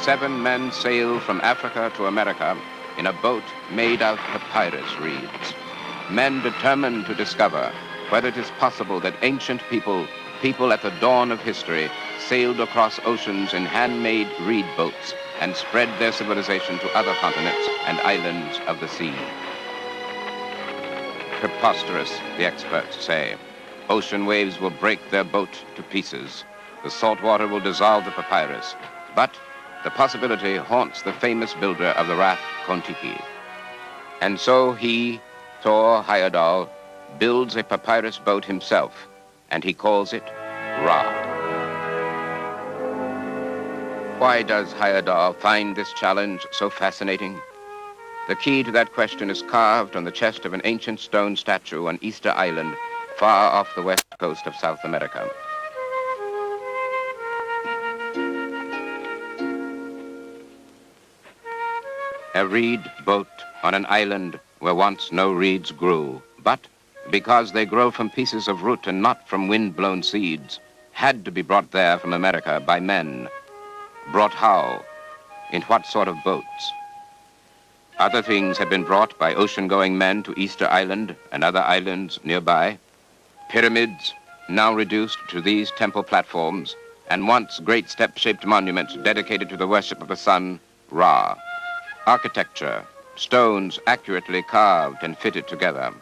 7 men sailed from Africa to America in a boat made of papyrus reeds. Men determined to discover whether it is possible that ancient people at the dawn of history, sailed across oceans in handmade reed boats and spread their civilization to other continents and islands of the sea. Preposterous, the experts say. Ocean waves will break their boat to pieces. The salt water will dissolve the papyrus. But the possibility haunts the famous builder of the raft, Kon-Tiki. And so he, Thor Heyerdahl, builds a papyrus boat himself, and he calls it Ra. Why does Heyerdahl find this challenge so fascinating? The key to that question is carved on the chest of an ancient stone statue on Easter Island, far off the west coast of South America. A reed boat on an island where once no reeds grew, but because they grow from pieces of root and not from wind-blown seeds, had to be brought there from America by men. Brought how? In what sort of boats? Other things had been brought by ocean-going men to Easter Island and other islands nearby. Pyramids, now reduced to these temple platforms, and once great step-shaped monuments dedicated to the worship of the sun, Ra. Architecture, stones accurately carved and fitted together.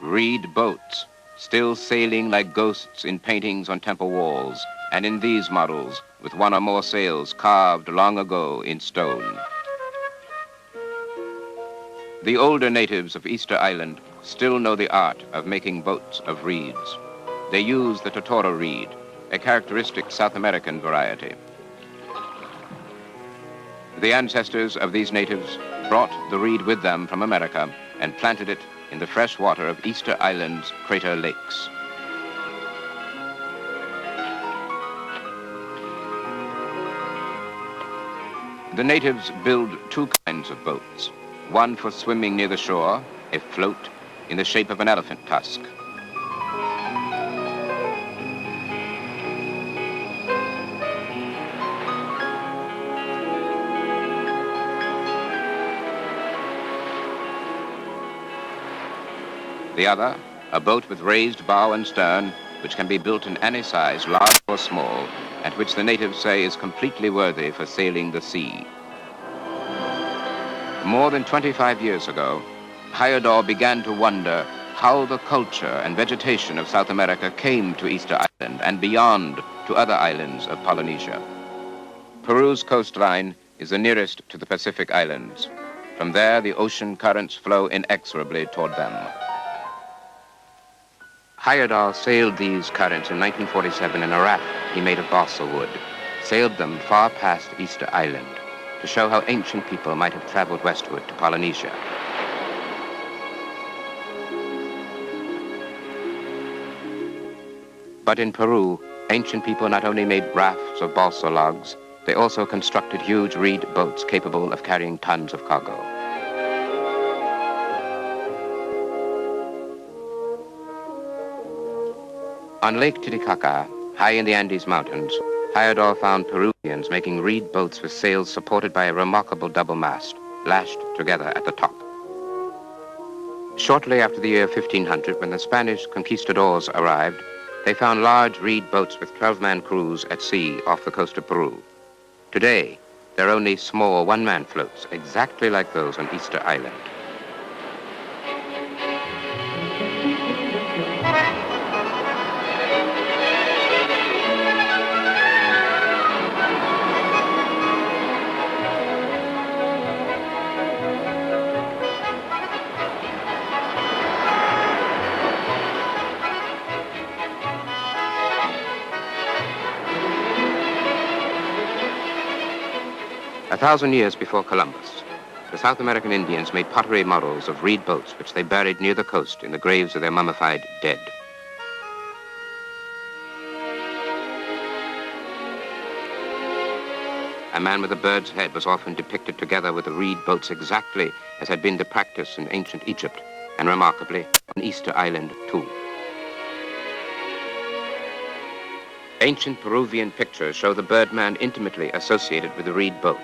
Reed boats, still sailing like ghosts in paintings on temple walls, and in these models, with one or more sails carved long ago in stone. The older natives of Easter Island still know the art of making boats of reeds. They use the Totoro reed, a characteristic South American variety. The ancestors of these natives brought the reed with them from America and planted it in the fresh water of Easter Island's crater lakes. The natives build 2 kinds of boats. One for swimming near the shore, a float in the shape of an elephant tusk. The other, a boat with raised bow and stern, which can be built in any size, large or small, and which the natives say is completely worthy for sailing the sea. More than 25 years ago, Heyerdahl began to wonder how the culture and vegetation of South America came to Easter Island and beyond to other islands of Polynesia. Peru's coastline is the nearest to the Pacific Islands. From there, the ocean currents flow inexorably toward them. Heyerdahl sailed these currents in 1947 in a raft he made of balsa wood, sailed them far past Easter Island to show how ancient people might have traveled westward to Polynesia. But in Peru, ancient people not only made rafts of balsa logs, they also constructed huge reed boats capable of carrying tons of cargo. On Lake Titicaca, high in the Andes Mountains, Heyerdahl found Peruvians making reed boats with sails supported by a remarkable double mast, lashed together at the top. Shortly after the year 1500, when the Spanish conquistadors arrived, they found large reed boats with 12-man crews at sea off the coast of Peru. Today, there are only small one-man floats, exactly like those on Easter Island. 1,000 years before Columbus, the South American Indians made pottery models of reed boats which they buried near the coast in the graves of their mummified dead. A man with a bird's head was often depicted together with the reed boats exactly as had been the practice in ancient Egypt, and remarkably, on Easter Island too. Ancient Peruvian pictures show the birdman intimately associated with the reed boat.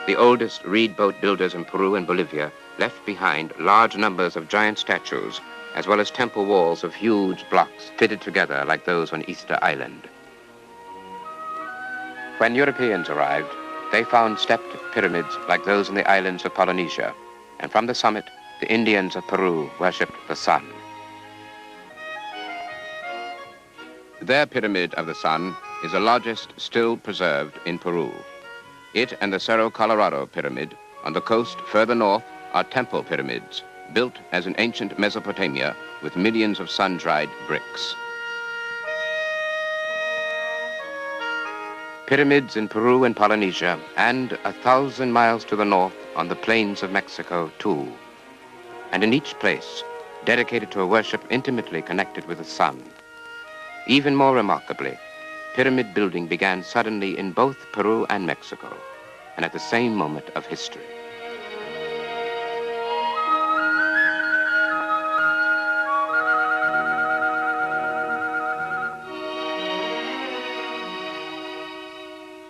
The oldest reed boat builders in Peru and Bolivia left behind large numbers of giant statues, as well as temple walls of huge blocks fitted together like those on Easter Island. When Europeans arrived, they found stepped pyramids like those in the islands of Polynesia, and from the summit, the Indians of Peru worshipped the sun. Their Pyramid of the Sun is the largest still preserved in Peru. It and the Cerro Colorado Pyramid on the coast further north are temple pyramids, built as in ancient Mesopotamia with millions of sun-dried bricks. Pyramids in Peru and Polynesia, and 1,000 miles to the north on the plains of Mexico, too. And in each place, dedicated to a worship intimately connected with the sun. Even more remarkably, pyramid building began suddenly in both Peru and Mexico, and at the same moment of history.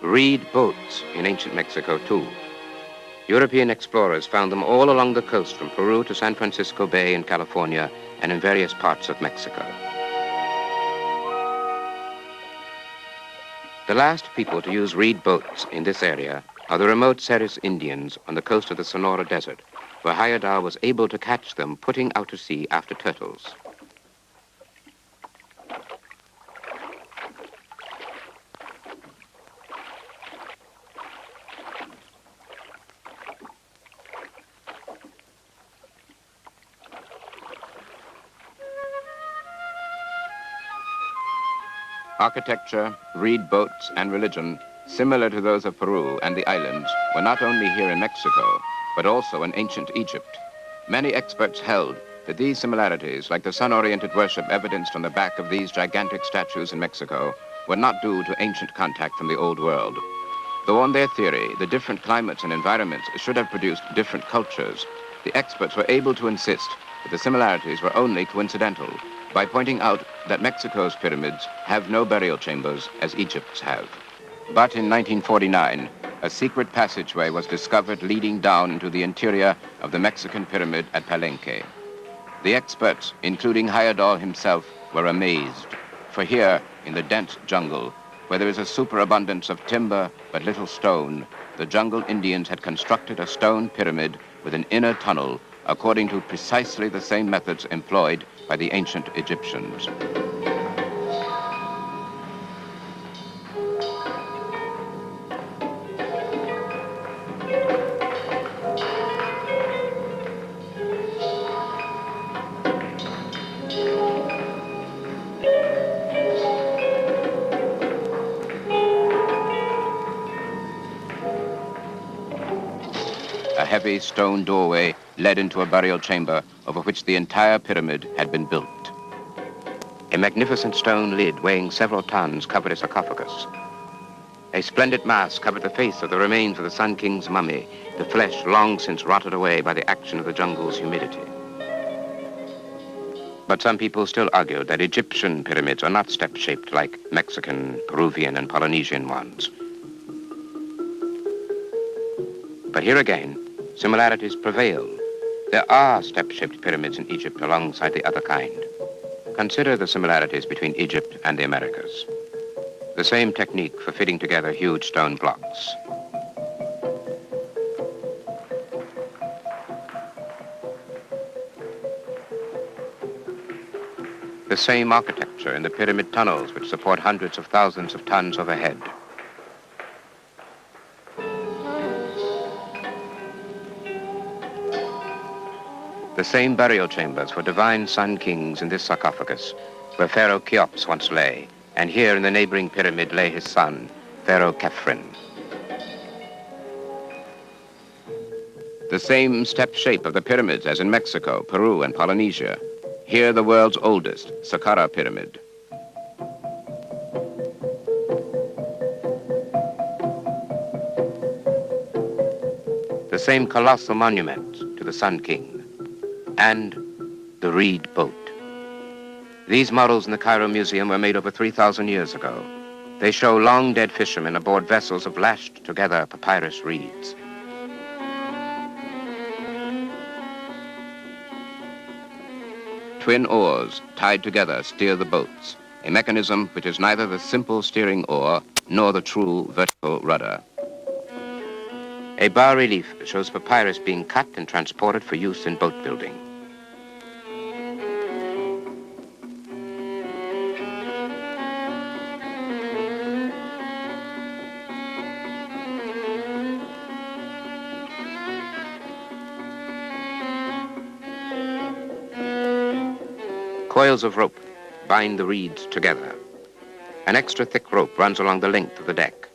Reed boats in ancient Mexico, too. European explorers found them all along the coast from Peru to San Francisco Bay in California and in various parts of Mexico. The last people to use reed boats in this area are the remote Seris Indians on the coast of the Sonora Desert, where Heyerdahl was able to catch them putting out to sea after turtles. Architecture, reed boats, and religion, similar to those of Peru and the islands, were not only here in Mexico, but also in ancient Egypt. Many experts held that these similarities, like the sun-oriented worship evidenced on the back of these gigantic statues in Mexico, were not due to ancient contact from the old world. Though on their theory, the different climates and environments should have produced different cultures, the experts were able to insist that the similarities were only coincidental, by pointing out that Mexico's pyramids have no burial chambers as Egypt's have. But in 1949, a secret passageway was discovered leading down into the interior of the Mexican pyramid at Palenque. The experts, including Heyerdahl himself, were amazed, for here, in the dense jungle, where there is a superabundance of timber but little stone, the jungle Indians had constructed a stone pyramid with an inner tunnel according to precisely the same methods employed by the ancient Egyptians. A heavy stone doorway led into a burial chamber over which the entire pyramid had been built. A magnificent stone lid weighing several tons covered a sarcophagus. A splendid mass covered the face of the remains of the Sun King's mummy, the flesh long since rotted away by the action of the jungle's humidity. But some people still argued that Egyptian pyramids are not step-shaped like Mexican, Peruvian, and Polynesian ones. But here again, similarities prevail. There are step-shaped pyramids in Egypt alongside the other kind. Consider the similarities between Egypt and the Americas. The same technique for fitting together huge stone blocks. The same architecture in the pyramid tunnels which support hundreds of thousands of tons overhead. The same burial chambers for divine sun kings in this sarcophagus, where Pharaoh Cheops once lay, and here in the neighboring pyramid lay his son, Pharaoh Khephren. The same step shape of the pyramids as in Mexico, Peru, and Polynesia. Here the world's oldest, Saqqara Pyramid. The same colossal monument to the Sun King. And the reed boat. These models in the Cairo Museum were made over 3,000 years ago. They show long-dead fishermen aboard vessels of lashed together papyrus reeds. Twin oars tied together steer the boats, a mechanism which is neither the simple steering oar nor the true vertical rudder. A bas-relief shows papyrus being cut and transported for use in boat building. Coils of rope bind the reeds together. An extra thick rope runs along the length of the deck.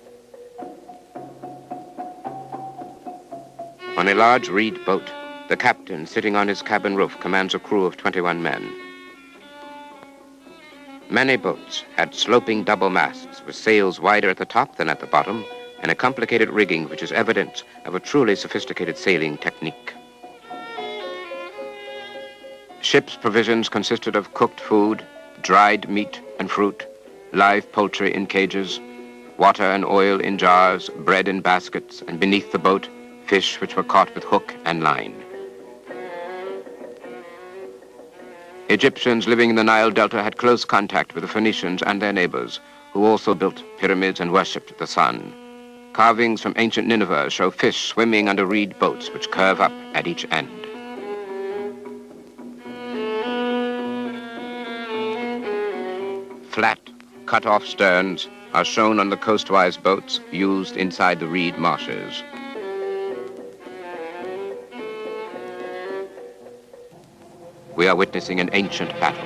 On a large reed boat, the captain, sitting on his cabin roof, commands a crew of 21 men. Many boats had sloping double masts with sails wider at the top than at the bottom, and a complicated rigging which is evidence of a truly sophisticated sailing technique. Ship's provisions consisted of cooked food, dried meat and fruit, live poultry in cages, water and oil in jars, bread in baskets, and beneath the boat, fish which were caught with hook and line. Egyptians living in the Nile Delta had close contact with the Phoenicians and their neighbors, who also built pyramids and worshipped the sun. Carvings from ancient Nineveh show fish swimming under reed boats which curve up at each end. Flat, cut-off sterns are shown on the coastwise boats used inside the reed marshes. We are witnessing an ancient battle.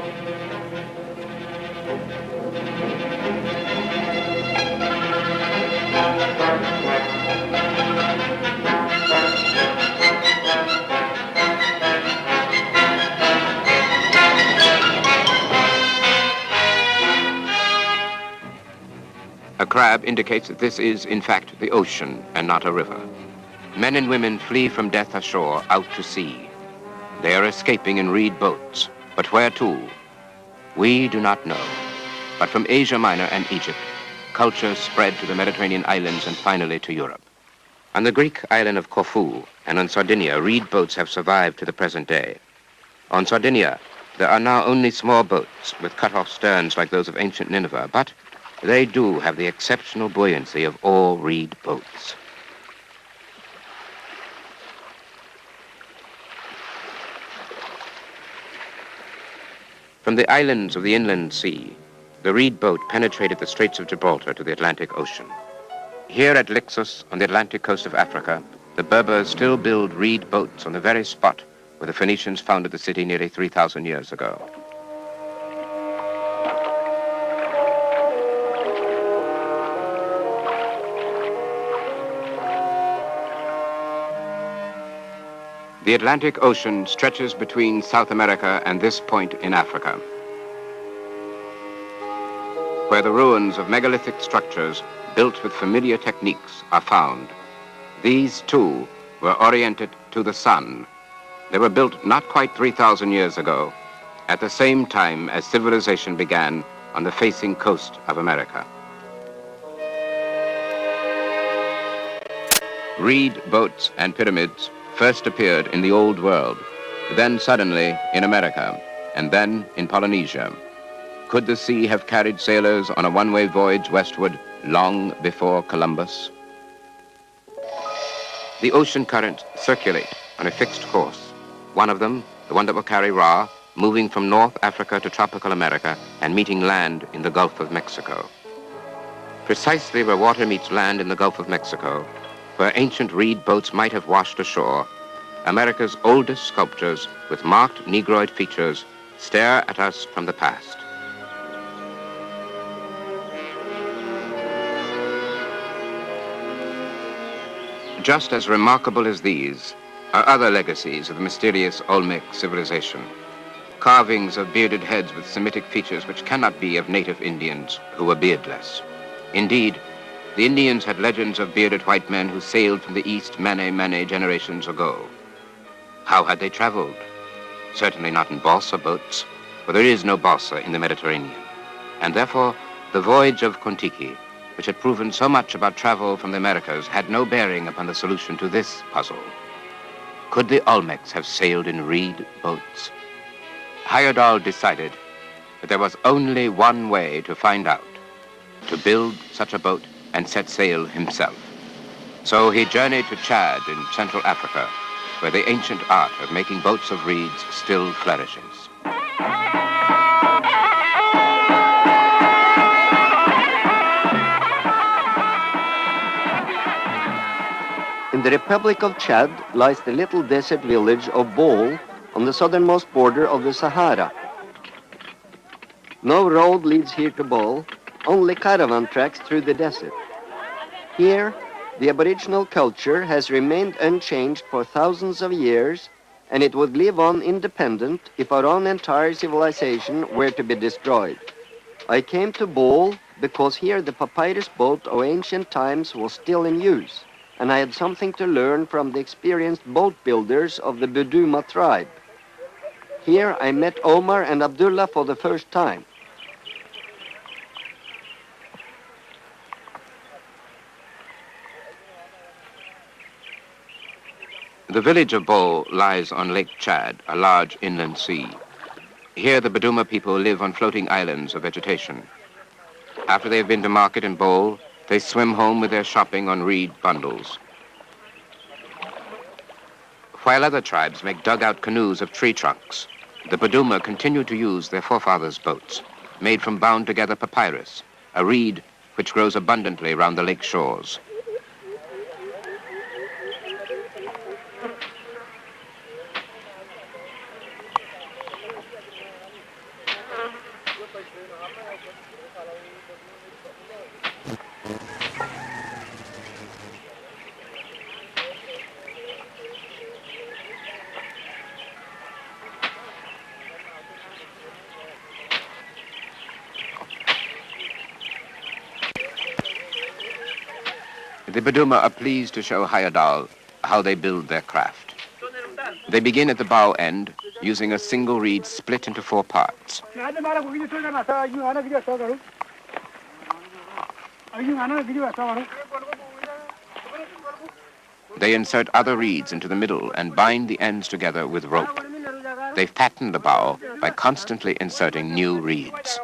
A crab indicates that this is, in fact, the ocean and not a river. Men and women flee from death ashore out to sea. They are escaping in reed boats, but where to? We do not know. But from Asia Minor and Egypt, culture spread to the Mediterranean islands and finally to Europe. On the Greek island of Corfu and on Sardinia, reed boats have survived to the present day. On Sardinia, there are now only small boats with cut-off sterns like those of ancient Nineveh, but they do have the exceptional buoyancy of all reed boats. From the islands of the inland sea, the reed boat penetrated the Straits of Gibraltar to the Atlantic Ocean. Here at Lixus, on the Atlantic coast of Africa, the Berbers still build reed boats on the very spot where the Phoenicians founded the city nearly 3,000 years ago. The Atlantic Ocean stretches between South America and this point in Africa, where the ruins of megalithic structures built with familiar techniques are found. These, too, were oriented to the sun. They were built not quite 3,000 years ago, at the same time as civilization began on the facing coast of America. Reed boats and pyramids first appeared in the Old World, then suddenly in America, and then in Polynesia. Could the sea have carried sailors on a one-way voyage westward long before Columbus? The ocean currents circulate on a fixed course. One of them, the one that will carry Ra, moving from North Africa to tropical America and meeting land in the Gulf of Mexico. Precisely where water meets land in the Gulf of Mexico, where ancient reed boats might have washed ashore, America's oldest sculptures with marked Negroid features stare at us from the past. Just as remarkable as these are other legacies of the mysterious Olmec civilization. Carvings of bearded heads with Semitic features which cannot be of native Indians who were beardless. Indeed, the Indians had legends of bearded white men who sailed from the east many generations ago. How had they traveled? Certainly not in balsa boats. for there is no balsa in the Mediterranean. And therefore, the voyage of Kon-Tiki, which had proven so much about travel from the Americas, had no bearing upon the solution to this puzzle. Could the Olmecs have sailed in reed boats? Heyerdahl decided that there was only one way to find out, to build such a boat and set sail himself. So he journeyed to Chad in Central Africa, where the ancient art of making boats of reeds still flourishes. In the Republic of Chad lies the little desert village of Bol on the southernmost border of the Sahara. No road leads here to Bol, only caravan tracks through the desert. Here, the Aboriginal culture has remained unchanged for thousands of years, and it would live on independent if our own entire civilization were to be destroyed. I came to Bol because here the papyrus boat of ancient times was still in use, and I had something to learn from the experienced boat builders of the Buduma tribe. Here I met Omar and Abdullah for the first time. The village of Bol lies on Lake Chad, a large inland sea. Here the Buduma people live on floating islands of vegetation. After they've been to market in Bol, they swim home with their shopping on reed bundles. While other tribes make dugout canoes of tree trunks, the Buduma continue to use their forefathers' boats, made from bound together papyrus, a reed which grows abundantly around the lake shores. The Buduma are pleased to show Heyerdahl how they build their craft. They begin at the bow end, using a single reed split into 4 parts. They insert other reeds into the middle and bind the ends together with rope. They fatten the bow by constantly inserting new reeds.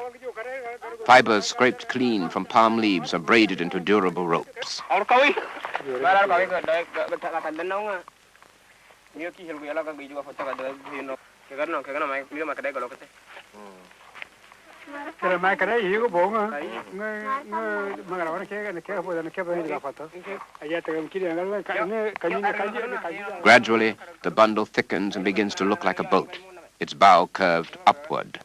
Fibers scraped clean from palm leaves are braided into durable ropes. Gradually, the bundle thickens and begins to look like a boat, its bow curved upward.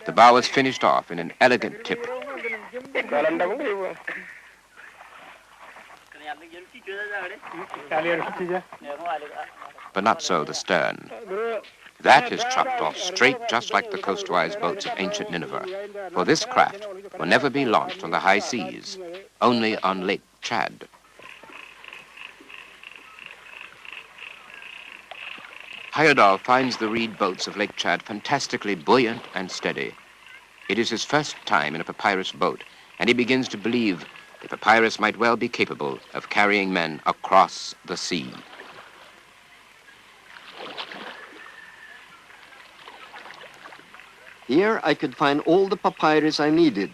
The bow is finished off in an elegant tip. But not so the stern. That is chopped off straight, just like the coastwise boats of ancient Nineveh. For this craft will never be launched on the high seas, only on Lake Chad. Heyerdahl finds the reed boats of Lake Chad fantastically buoyant and steady. It is his first time in a papyrus boat, and he begins to believe the papyrus might well be capable of carrying men across the sea. Here I could find all the papyrus I needed,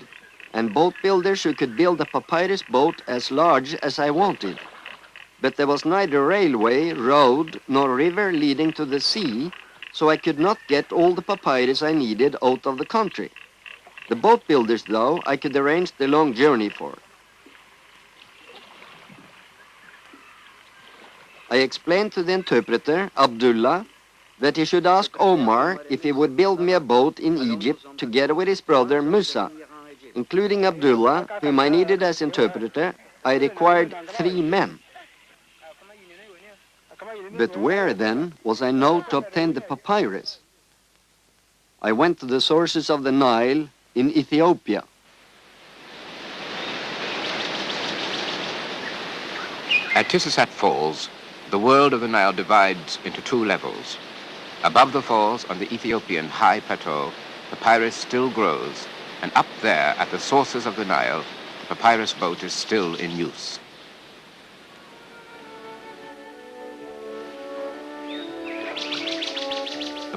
and boat builders who could build a papyrus boat as large as I wanted. But there was neither railway, road, nor river leading to the sea, so I could not get all the papyrus I needed out of the country. The boat builders, though, I could arrange the long journey for. I explained to the interpreter, Abdullah, that he should ask Omar if he would build me a boat in Egypt together with his brother Musa. Including Abdullah, whom I needed as interpreter, I required 3 men. But where, then, was I now to obtain the papyrus? I went to the sources of the Nile in Ethiopia. At Tisassat Falls, the world of the Nile divides into two levels. Above the falls, on the Ethiopian high plateau, papyrus still grows, and up there, at the sources of the Nile, the papyrus boat is still in use.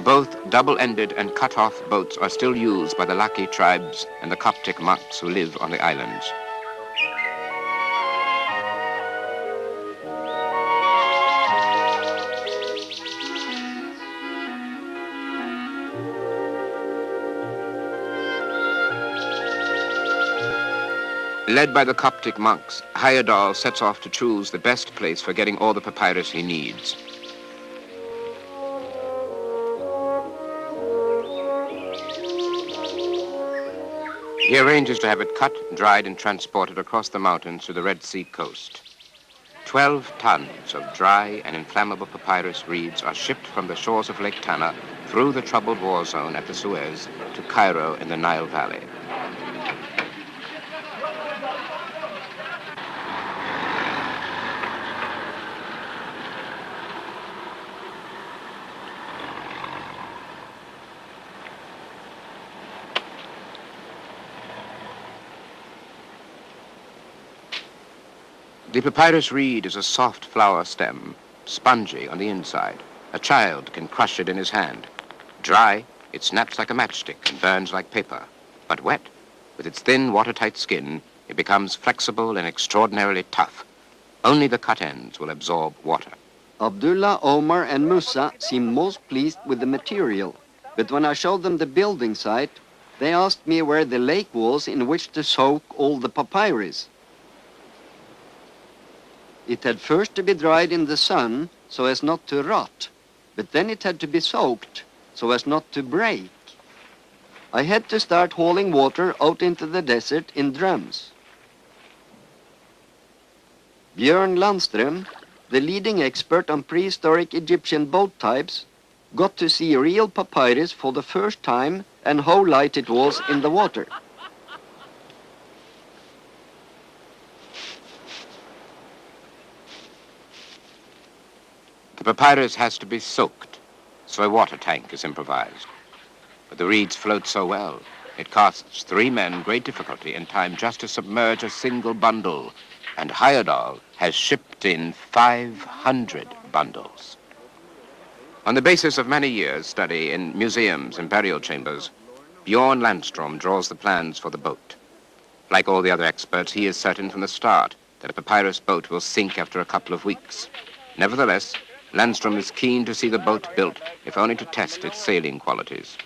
Both double-ended and cut-off boats are still used by the Laki tribes and the Coptic monks who live on the islands. Led by the Coptic monks, Heyerdahl sets off to choose the best place for getting all the papyrus he needs. He arranges to have it cut, dried, and transported across the mountains to the Red Sea coast. 12 tons of dry and inflammable papyrus reeds are shipped from the shores of Lake Tana through the troubled war zone at the Suez to Cairo in the Nile Valley. The papyrus reed is a soft flower stem, spongy on the inside. A child can crush it in his hand. Dry, it snaps like a matchstick and burns like paper. But wet, with its thin, watertight skin, it becomes flexible and extraordinarily tough. Only the cut ends will absorb water. Abdullah, Omar, and Musa seemed most pleased with the material. But when I showed them the building site, they asked me where the lake was in which to soak all the papyrus. It had first to be dried in the sun so as not to rot, but then it had to be soaked so as not to break. I had to start hauling water out into the desert in drums. Björn Landström, the leading expert on prehistoric Egyptian boat types, got to see real papyrus for the first time and how light it was in the water. The papyrus has to be soaked, so a water tank is improvised. But the reeds float so well, it costs 3 men great difficulty and time just to submerge a single bundle, and Heyerdahl has shipped in 500 bundles. On the basis of many years' study in museums and burial chambers, Björn Landström draws the plans for the boat. Like all the other experts, he is certain from the start that a papyrus boat will sink after a couple of weeks. Nevertheless, Landström is keen to see the boat built, if only to test its sailing qualities.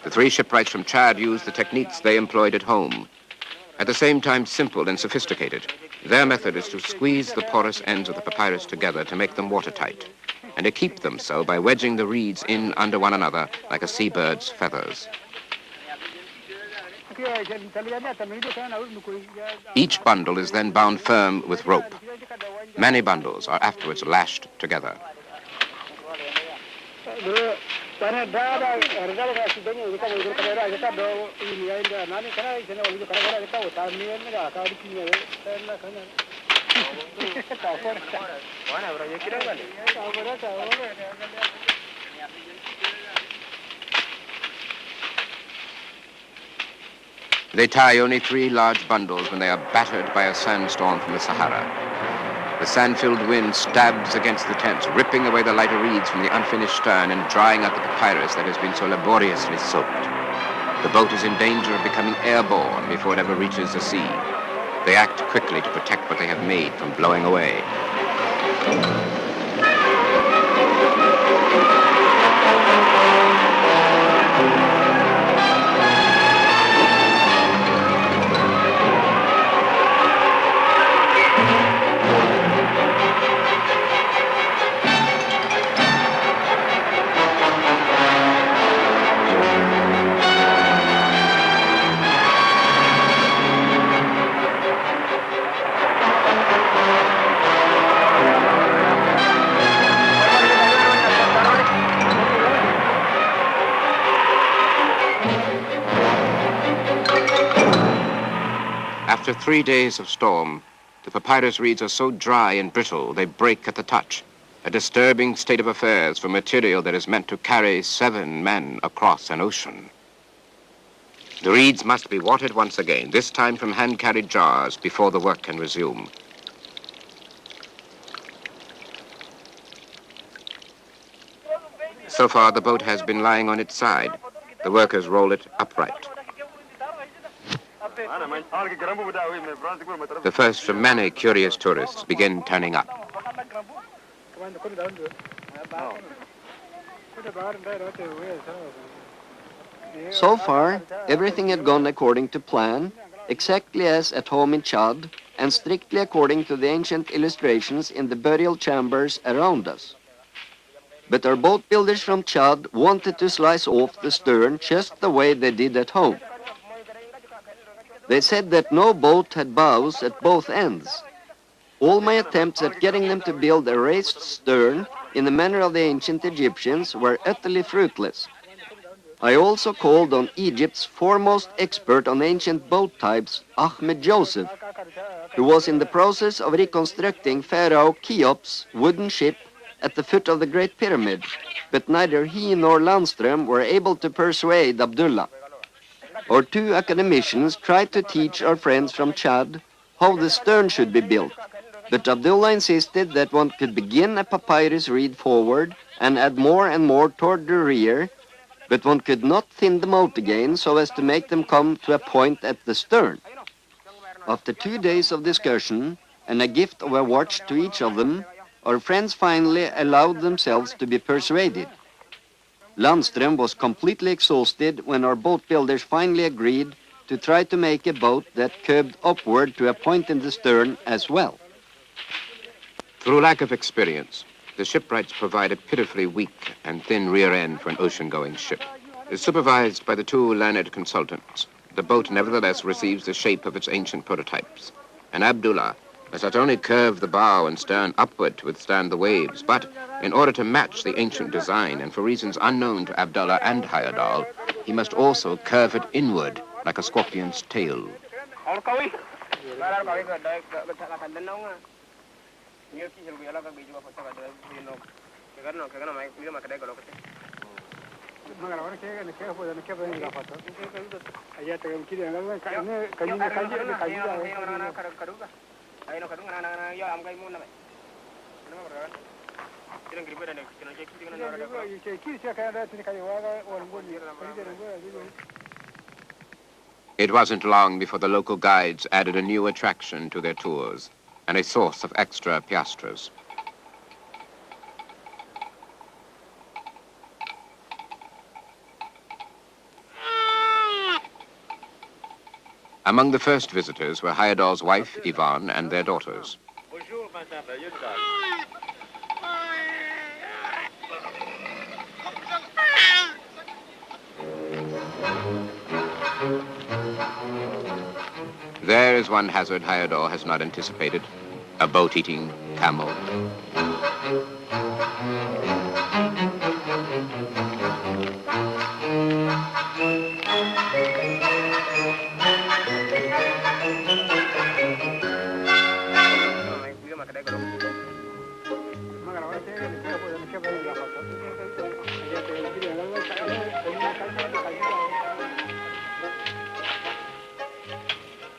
The 3 shipwrights from Chad used the techniques they employed at home. At the same time simple and sophisticated, their method is to squeeze the porous ends of the papyrus together to make them watertight, and to keep them so by wedging the reeds in under one another like a seabird's feathers. Each bundle is then bound firm with rope. Many bundles are afterwards lashed together. They tie only 3 large bundles when they are battered by a sandstorm from the Sahara. The sand-filled wind stabs against the tents, ripping away the lighter reeds from the unfinished stern and drying out the papyrus that has been so laboriously soaked. The boat is in danger of becoming airborne before it ever reaches the sea. They act quickly to protect what they have made from blowing away. After 3 days of storm, the papyrus reeds are so dry and brittle they break at the touch, a disturbing state of affairs for material that is meant to carry 7 men across an ocean. The reeds must be watered once again, this time from hand-carried jars, before the work can resume. So far, the boat has been lying on its side. The workers roll it upright. The first from many curious tourists begin turning up. So far, everything had gone according to plan, exactly as at home in Chad, and strictly according to the ancient illustrations in the burial chambers around us. But our boat builders from Chad wanted to slice off the stern just the way they did at home. They said that no boat had bows at both ends. All my attempts at getting them to build a raised stern in the manner of the ancient Egyptians were utterly fruitless. I also called on Egypt's foremost expert on ancient boat types, Ahmed Joseph, who was in the process of reconstructing Pharaoh Cheops' wooden ship at the foot of the Great Pyramid, but neither he nor Landström were able to persuade Abdullah. Our 2 academicians tried to teach our friends from Chad how the stern should be built, but Abdullah insisted that one could begin a papyrus reed forward and add more and more toward the rear, but one could not thin them out again so as to make them come to a point at the stern. After 2 days of discussion and a gift of a watch to each of them, our friends finally allowed themselves to be persuaded. Landström was completely exhausted when our boat builders finally agreed to try to make a boat that curved upward to a point in the stern as well. Through lack of experience, the shipwrights provide a pitifully weak and thin rear end for an ocean-going ship. Supervised by the 2 learned consultants, the boat nevertheless receives the shape of its ancient prototypes. And Abdullah has not only curved the bow and stern upward to withstand the waves, but in order to match the ancient design, and for reasons unknown to Abdullah and Heyerdahl, he must also curve it inward like a scorpion's tail. It wasn't long before the local guides added a new attraction to their tours and a source of extra piastres. Among the first visitors were Heyerdahl's wife, Yvonne, and their daughters. There is one hazard Heyerdahl has not anticipated, a boat-eating camel.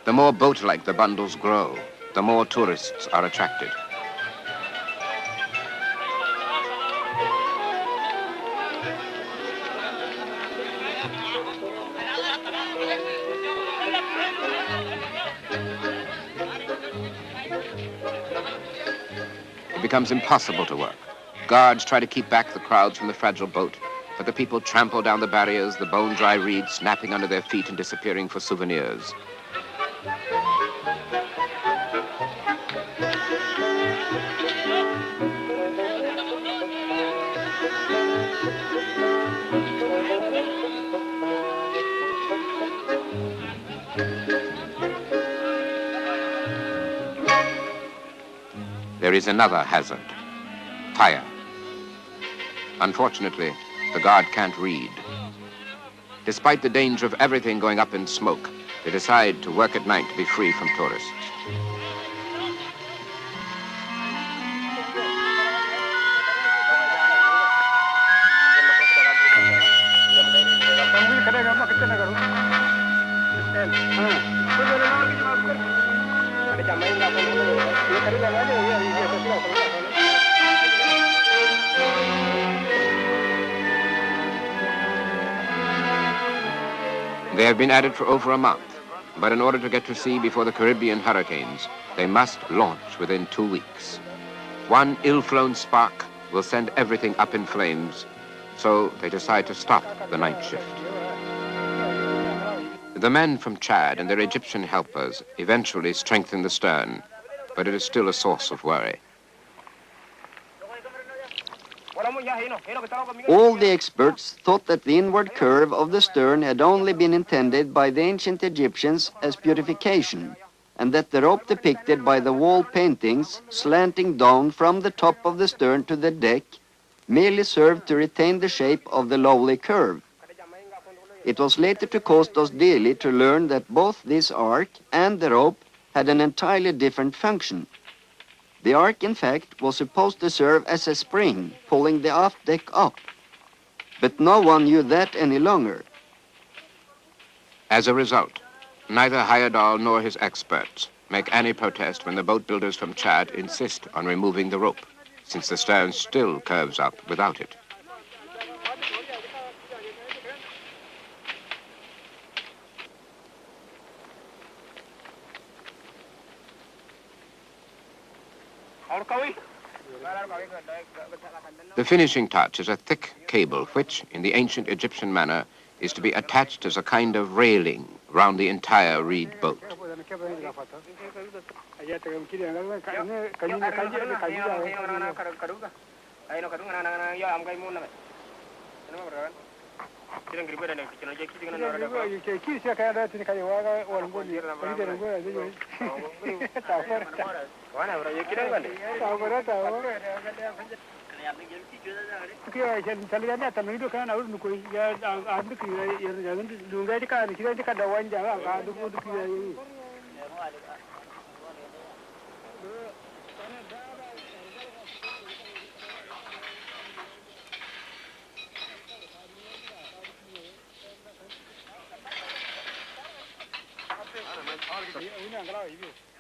The more boat-like the bundles grow, the more tourists are attracted. It becomes impossible to work. Guards try to keep back the crowds from the fragile boat, but the people trample down the barriers, the bone-dry reeds snapping under their feet and disappearing for souvenirs. There is another hazard, fire. Unfortunately, the guard can't read. Despite the danger of everything going up in smoke, they decide to work at night to be free from tourists. They have been at it for over a month, but in order to get to sea before the Caribbean hurricanes, they must launch within 2 weeks. One ill-flown spark will send everything up in flames, so they decide to stop the night shift. The men from Chad and their Egyptian helpers eventually strengthen the stern, but it is still a source of worry. All the experts thought that the inward curve of the stern had only been intended by the ancient Egyptians as beautification, and that the rope depicted by the wall paintings slanting down from the top of the stern to the deck merely served to retain the shape of the lowly curve. It was later to cost us dearly to learn that both this arc and the rope had an entirely different function. The arc, in fact, was supposed to serve as a spring, pulling the aft deck up. But no one knew that any longer. As a result, neither Heyerdahl nor his experts make any protest when the boat builders from Chad insist on removing the rope, since the stern still curves up without it. The finishing touch is a thick cable which, in the ancient Egyptian manner, is to be attached as a kind of railing round the entire reed boat.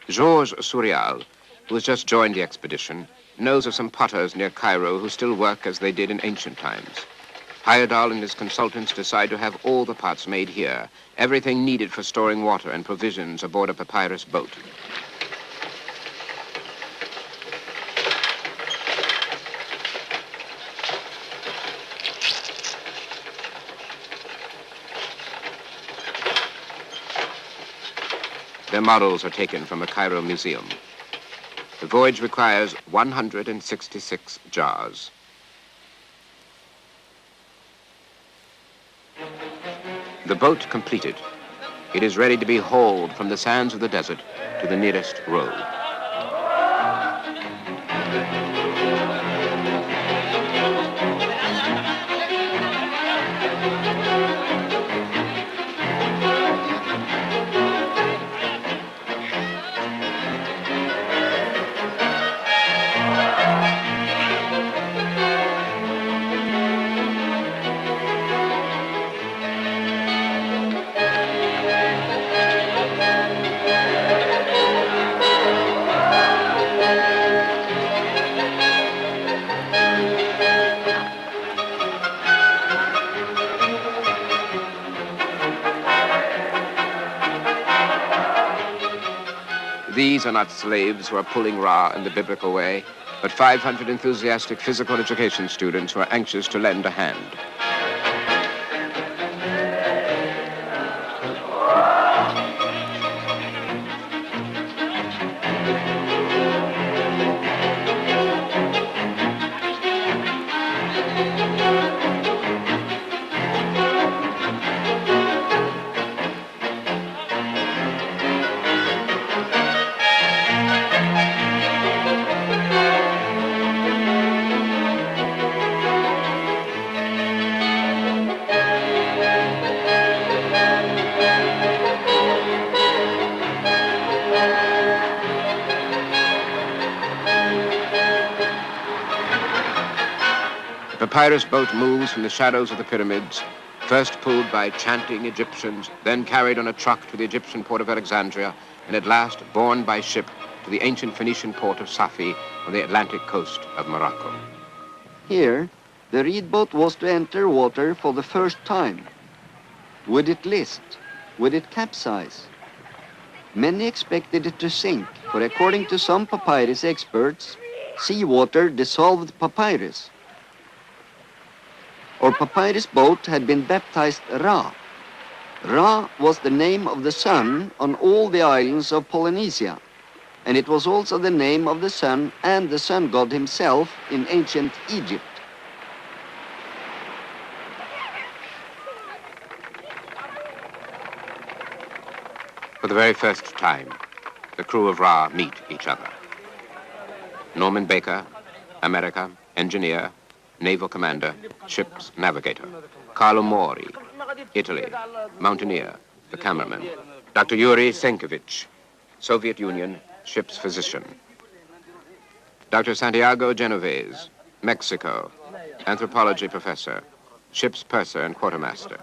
Sourial, who has just joined the expedition, knows of some potters near Cairo who still work as they did in ancient times. Heyerdahl and his consultants decide to have all the pots made here, everything needed for storing water and provisions aboard a papyrus boat. Their models are taken from a Cairo museum. The voyage requires 166 jars. The boat completed, it is ready to be hauled from the sands of the desert to the nearest road. These are not slaves who are pulling raw in the biblical way, but 500 enthusiastic physical education students who are anxious to lend a hand. papyrus boat moves from the shadows of the pyramids, first pulled by chanting Egyptians, then carried on a truck to the Egyptian port of Alexandria, and at last borne by ship to the ancient Phoenician port of Safi on the Atlantic coast of Morocco. Here, the reed boat was to enter water for the first time. Would it list? Would it capsize? Many expected it to sink, for according to some papyrus experts, seawater dissolved papyrus. Our papyrus boat had been baptized Ra. Ra was the name of the sun on all the islands of Polynesia, and it was also the name of the sun and the sun god himself in ancient Egypt. For the very first time, the crew of Ra meet each other. Norman Baker, America, engineer, naval commander, ship's navigator. Carlo Mauri, Italy, mountaineer, the cameraman. Dr. Yuri Senkevich, Soviet Union, ship's physician. Dr. Santiago Genoves, Mexico, anthropology professor, ship's purser and quartermaster.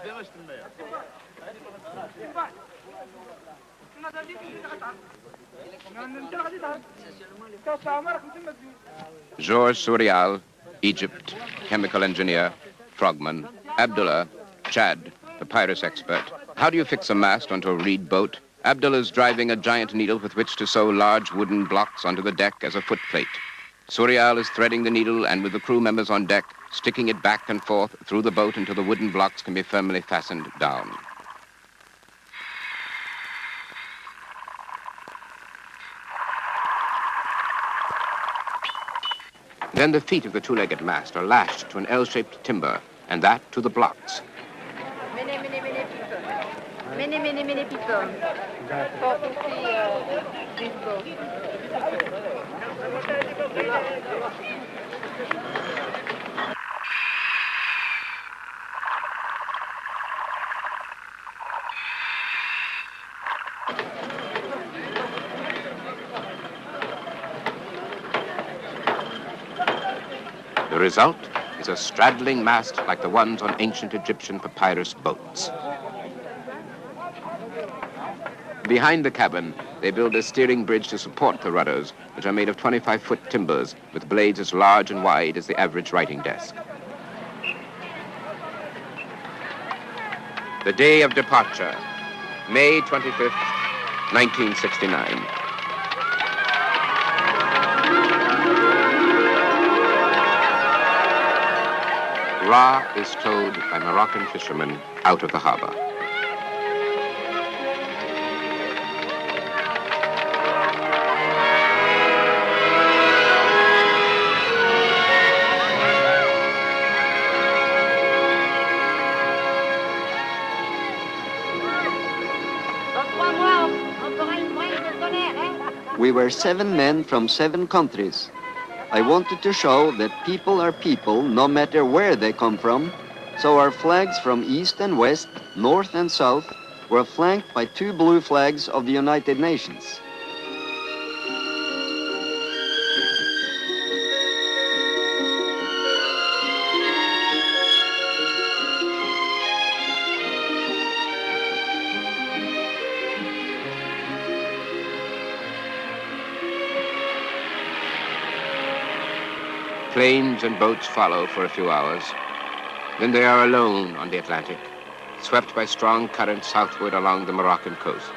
Georges Sourial, Egypt, chemical engineer, frogman. Abdullah, Chad, papyrus expert. How do you fix a mast onto a reed boat? Abdullah's driving a giant needle with which to sew large wooden blocks onto the deck as a footplate. Sourial is threading the needle and with the crew members on deck, sticking it back and forth through the boat until the wooden blocks can be firmly fastened down. Then the feet of the two-legged mast are lashed to an L-shaped timber, and that to the blocks. Many people. For to see this boat. The result is a straddling mast like the ones on ancient Egyptian papyrus boats. Behind the cabin, they build a steering bridge to support the rudders, which are made of 25-foot timbers with blades as large and wide as the average writing desk. The day of departure, May 25th, 1969. Ra is towed by Moroccan fishermen out of the harbor. We were 7 men from 7 countries. I wanted to show that people are people no matter where they come from, so our flags from east and west, north and south, were flanked by 2 blue flags of the United Nations. Planes and boats follow for a few hours. Then they are alone on the Atlantic, swept by strong currents southward along the Moroccan coasts.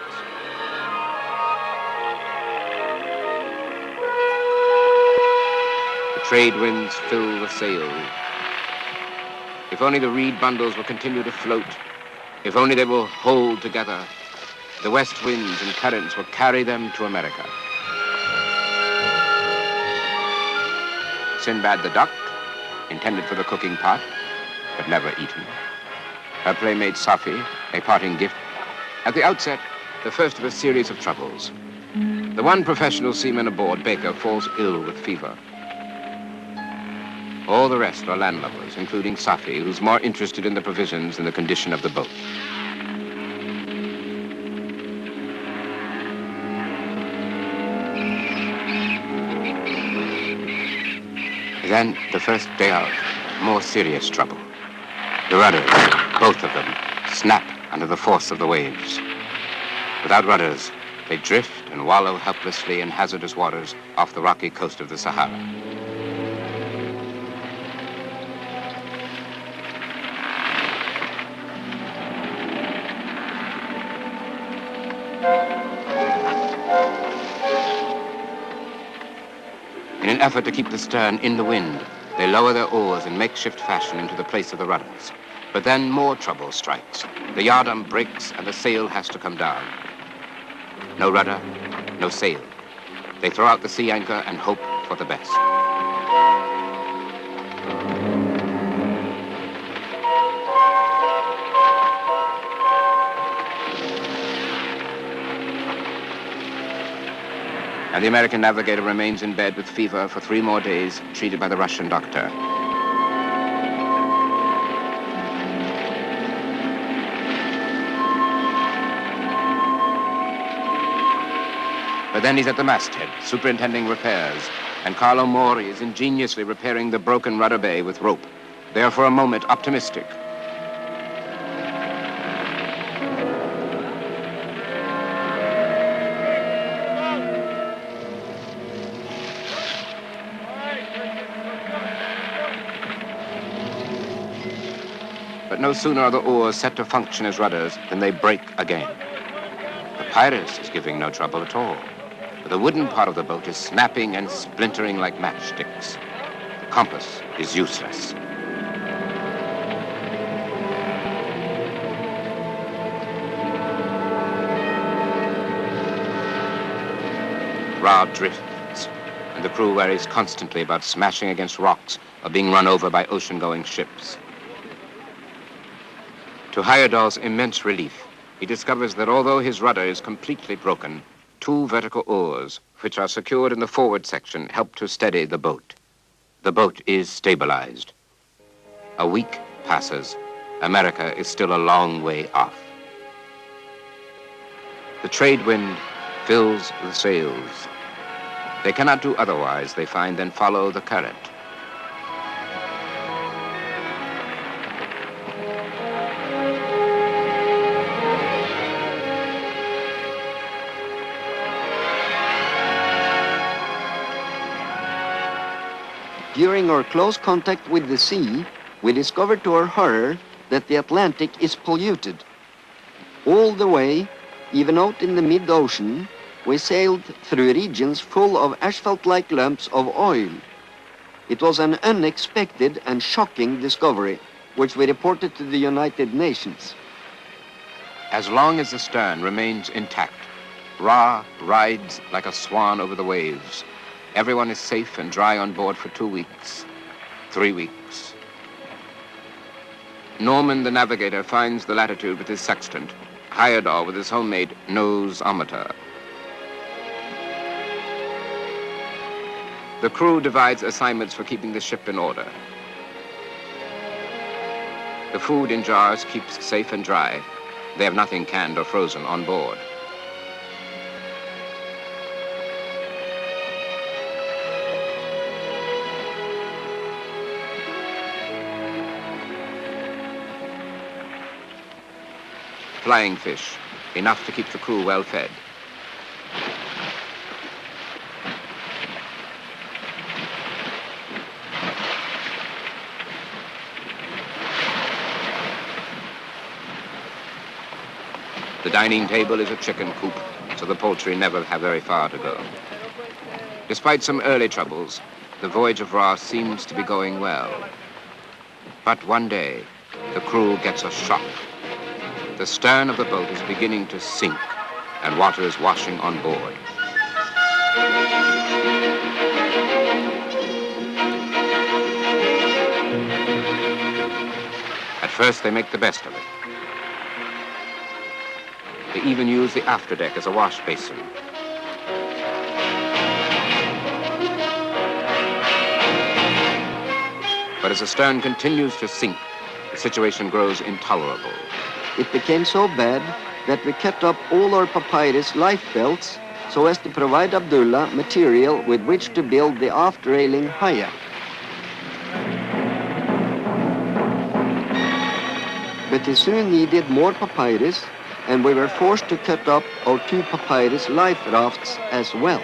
The trade winds fill the sails. If only the reed bundles will continue to float, if only they will hold together, the west winds and currents will carry them to America. Sinbad the duck, intended for the cooking pot, but never eaten. Her playmate Safi, a parting gift. At the outset, the first of a series of troubles. The one professional seaman aboard, Baker, falls ill with fever. All the rest are landlubbers, including Safi, who's more interested in the provisions than the condition of the boat. Then, the first day out, more serious trouble. The rudders, both of them, snap under the force of the waves. Without rudders, they drift and wallow helplessly in hazardous waters off the rocky coast of the Sahara. In an effort to keep the stern in the wind, they lower their oars in makeshift fashion into the place of the rudders. But then more trouble strikes. The yardarm breaks and the sail has to come down. No rudder, no sail. They throw out the sea anchor and hope for the best. And the American navigator remains in bed with fever for 3 more days, treated by the Russian doctor. But then he's at the masthead, superintending repairs, and Carlo Mauri is ingeniously repairing the broken rudder bay with rope. They are for a moment optimistic. But no sooner are the oars set to function as rudders than they break again. The Papyrus is giving no trouble at all. But the wooden part of the boat is snapping and splintering like matchsticks. The compass is useless. Ra drifts, and the crew worries constantly about smashing against rocks or being run over by ocean-going ships. To Heyerdahl's immense relief, he discovers that although his rudder is completely broken, 2 vertical oars, which are secured in the forward section, help to steady the boat. The boat is stabilized. A week passes. America is still a long way off. The trade wind fills the sails. They cannot do otherwise, they find, than follow the current. During our close contact with the sea, we discovered to our horror that the Atlantic is polluted. All the way, even out in the mid-ocean, we sailed through regions full of asphalt-like lumps of oil. It was an unexpected and shocking discovery, which we reported to the United Nations. As long as the stern remains intact, Ra rides like a swan over the waves. Everyone is safe and dry on board for 2 weeks, 3 weeks. Norman, the navigator, finds the latitude with his sextant, Heyerdahl with his homemade nose-ometer. The crew divides assignments for keeping the ship in order. The food in jars keeps safe and dry. They have nothing canned or frozen on board. Flying fish, enough to keep the crew well fed. The dining table is a chicken coop, so the poultry never have very far to go. Despite some early troubles, the voyage of Ra seems to be going well. But one day, the crew gets a shock. The stern of the boat is beginning to sink, and water is washing on board. At first, they make the best of it. They even use the afterdeck as a wash basin. But as the stern continues to sink, the situation grows intolerable. It became so bad that we cut up all our papyrus life belts so as to provide Abdullah material with which to build the aft railing higher. but he soon needed more papyrus, and we were forced to cut up our 2 papyrus life rafts as well.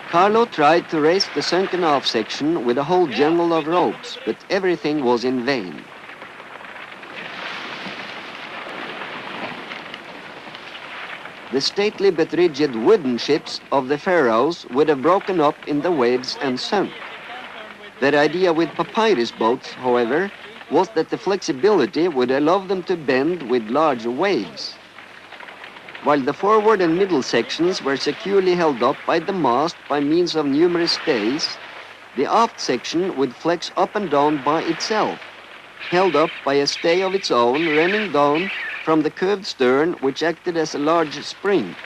Carlo tried to raise the sunken aft section with a whole jungle of ropes, but everything was in vain. The stately but rigid wooden ships of the pharaohs would have broken up in the waves and sunk. Their idea with papyrus boats, however, was that the flexibility would allow them to bend with large waves. While the forward and middle sections were securely held up by the mast by means of numerous stays, the aft section would flex up and down by itself, held up by a stay of its own running down from the curved stern, which acted as a large spring.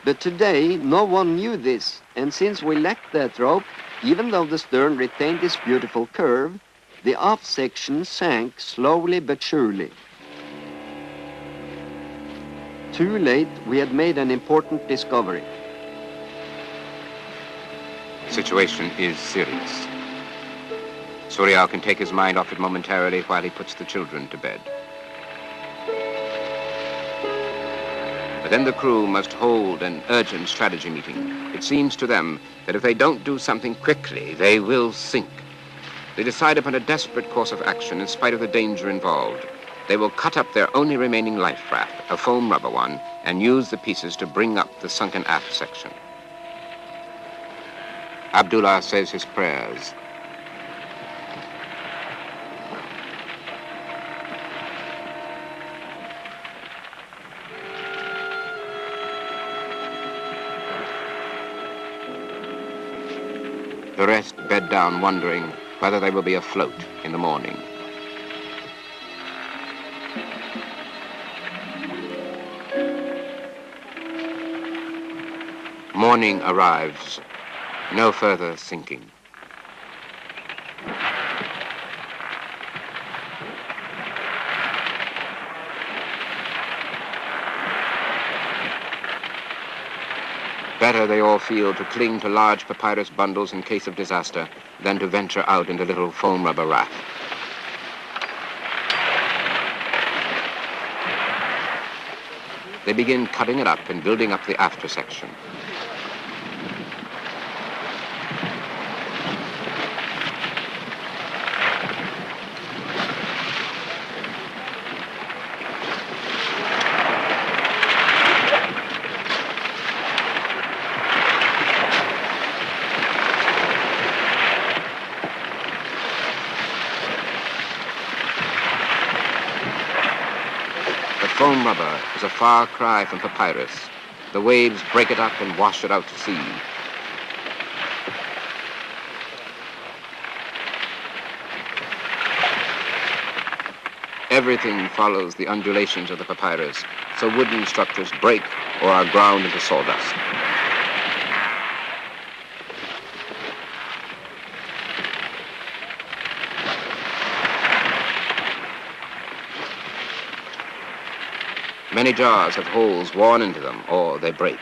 But today, no one knew this, and since we lacked that rope, even though the stern retained its beautiful curve, the aft section sank slowly but surely. Too late, we had made an important discovery. The situation is serious. Sourial can take his mind off it momentarily while he puts the children to bed. But then the crew must hold an urgent strategy meeting. It seems to them that if they don't do something quickly, they will sink. They decide upon a desperate course of action in spite of the danger involved. They will cut up their only remaining life raft, a foam rubber one, and use the pieces to bring up the sunken aft section. Abdullah says his prayers. The rest bed down wondering whether they will be afloat in the morning. Morning arrives. No further sinking. Better, they all feel, to cling to large papyrus bundles in case of disaster than to venture out in the little foam rubber raft. They begin cutting it up and building up the after section. Foam rubber is a far cry from papyrus. The waves break it up and wash it out to sea. Everything follows the undulations of the papyrus, so wooden structures break or are ground into sawdust. Many jars have holes worn into them, or they break.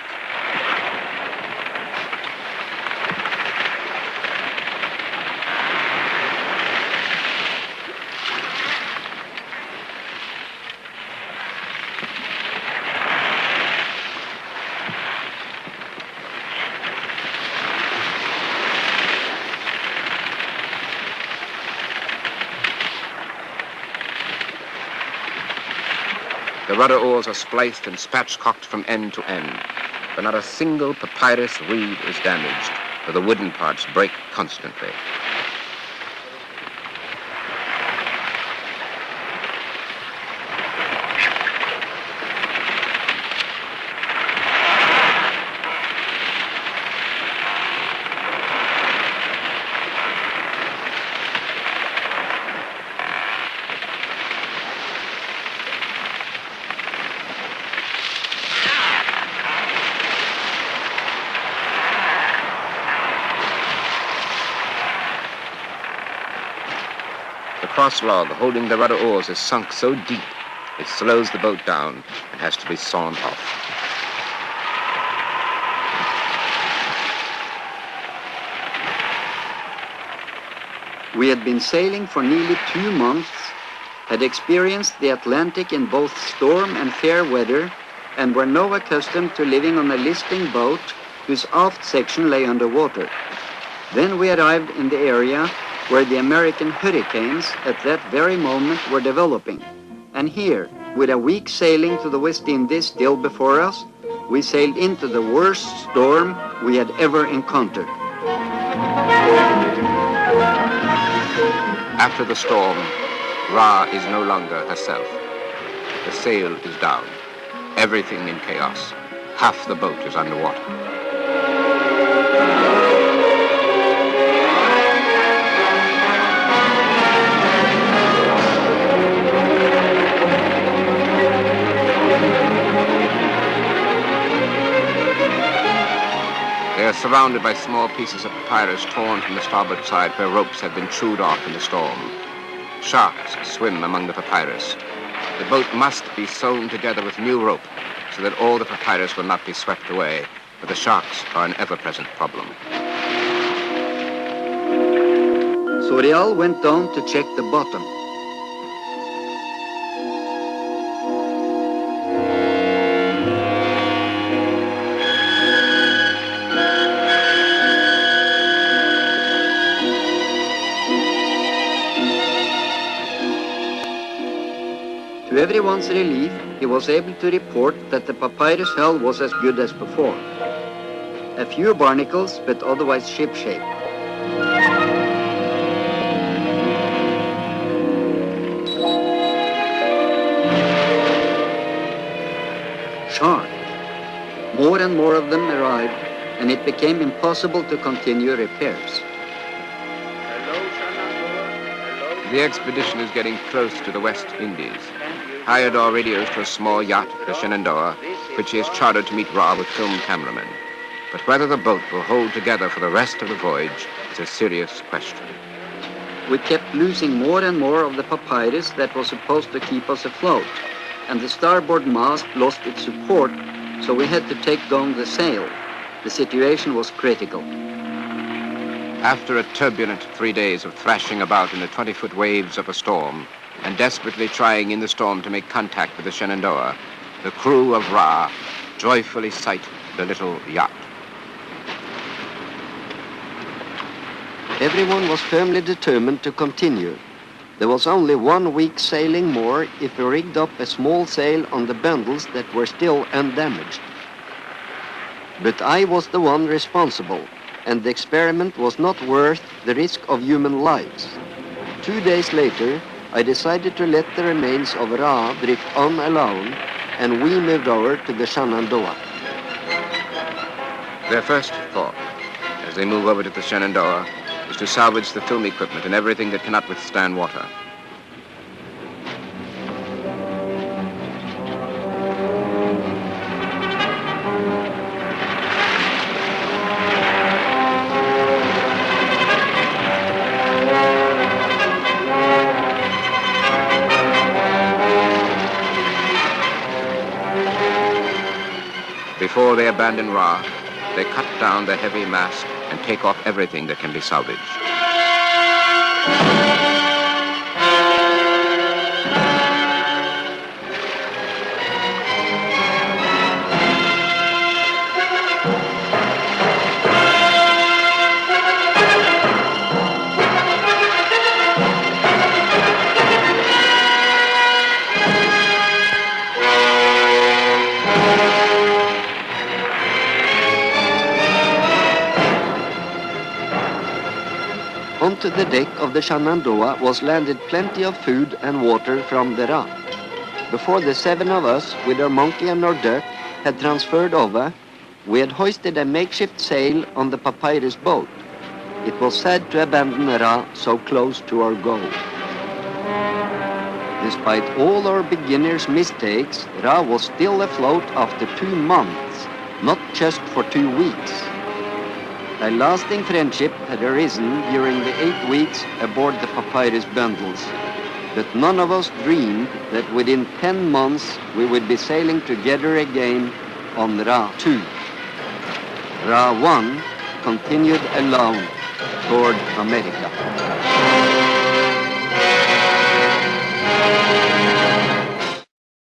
The rudder oars are spliced and spatchcocked from end to end, but not a single papyrus reed is damaged, for the wooden parts break constantly. cross log holding the rudder oars is sunk so deep it slows the boat down and has to be sawn off. We had been sailing for nearly 2 months, had experienced the Atlantic in both storm and fair weather, and were now accustomed to living on a listing boat whose aft section lay underwater. Then we arrived in the area where the American hurricanes at that very moment were developing. And here, with a week sailing to the West Indies still before us, we sailed into the worst storm we had ever encountered. After the storm, Ra is no longer herself. The sail is down. Everything in chaos. Half the boat is underwater. They are surrounded by small pieces of papyrus torn from the starboard side where ropes have been chewed off in the storm. Sharks swim among the papyrus. The boat must be sewn together with new rope so that all the papyrus will not be swept away, but the sharks are an ever-present problem. Sourial went down to check the bottom. To everyone's relief, he was able to report that the papyrus hull was as good as before. A few barnacles, but otherwise ship-shape. Shark. More and more of them arrived, and it became impossible to continue repairs. The expedition is getting close to the West Indies. Heyerdahl radios to a small yacht, the Shenandoah, which he has chartered to meet Ra with film cameramen. But whether the boat will hold together for the rest of the voyage is a serious question. We kept losing more and more of the papyrus that was supposed to keep us afloat, and the starboard mast lost its support, so we had to take down the sail. The situation was critical. After a turbulent 3 days of thrashing about in the 20-foot waves of a storm, and desperately trying in the storm to make contact with the Shenandoah, the crew of Ra joyfully sight the little yacht. Everyone was firmly determined to continue. There was only 1 week's sailing more if we rigged up a small sail on the bundles that were still undamaged. But I was the one responsible, and the experiment was not worth the risk of human lives. 2 days later, I decided to let the remains of Ra drift on alone, and we moved over to the Shenandoah. Their first thought, as they move over to the Shenandoah, is to salvage the film equipment and everything that cannot withstand water. Before they abandon Ra, they cut down the heavy mast and take off everything that can be salvaged. Onto the deck of the Shenandoah was landed plenty of food and water from the Ra. Before the 7 of us, with our monkey and our duck, had transferred over, we had hoisted a makeshift sail on the papyrus boat. It was sad to abandon Ra so close to our goal. Despite all our beginners' mistakes, Ra was still afloat after 2 months, not just for 2 weeks. A lasting friendship had arisen during the 8 weeks aboard the papyrus bundles. But none of us dreamed that within 10 months we would be sailing together again on Ra 2. Ra 1 continued alone toward America.